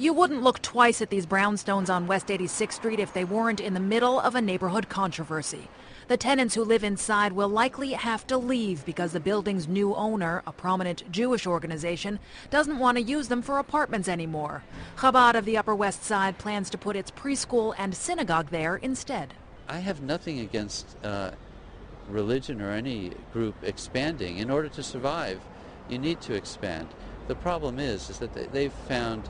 You wouldn't look twice at these brownstones on West 86th Street if they weren't in the middle of a neighborhood controversy. The tenants who live inside will likely have to leave because the building's new owner, a prominent Jewish organization, doesn't want to use them for apartments anymore. Chabad of the Upper West Side plans to put its preschool and synagogue there instead. I have nothing against religion or any group expanding. In order to survive, you need to expand. The problem is that they've found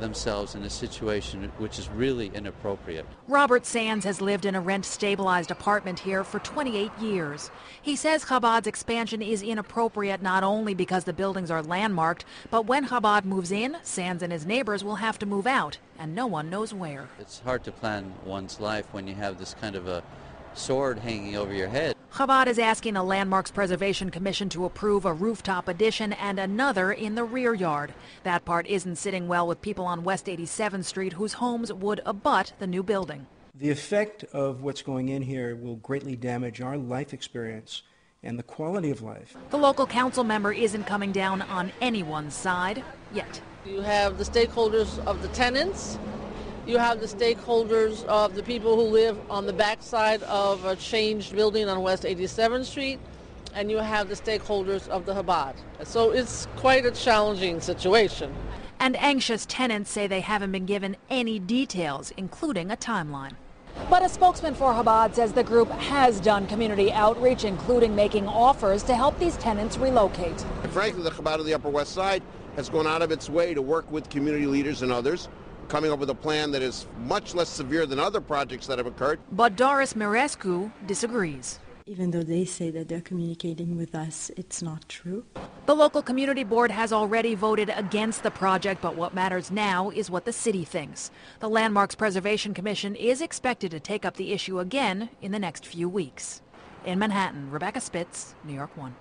themselves in a situation which is really inappropriate. Robert Sands has lived in a rent-stabilized apartment here for 28 years. He says Chabad's expansion is inappropriate not only because the buildings are landmarked, but when Chabad moves in, Sands and his neighbors will have to move out, and no one knows where. It's hard to plan one's life when you have this kind of a sword hanging over your head. Chabad is asking a Landmarks Preservation Commission to approve a rooftop addition and another in the rear yard. That part isn't sitting well with people on West 87th Street whose homes would abut the new building. The effect of what's going in here will greatly damage our life experience and the quality of life. The local council member isn't coming down on anyone's side yet. You have the stakeholders of the tenants. You have the stakeholders of the people who live on the backside of a changed building on West 87th Street, and you have the stakeholders of the Chabad. So it's quite a challenging situation. And anxious tenants say they haven't been given any details, including a timeline. But a spokesman for Chabad says the group has done community outreach, including making offers to help these tenants relocate. And frankly, the Chabad of the Upper West Side has gone out of its way to work with community leaders and others, coming up with a plan that is much less severe than other projects that have occurred. But Doris Mirescu disagrees. Even though they say that they're communicating with us, it's not true. The local community board has already voted against the project, but what matters now is what the city thinks. The Landmarks Preservation Commission is expected to take up the issue again in the next few weeks. In Manhattan, Rebecca Spitz, New York 1.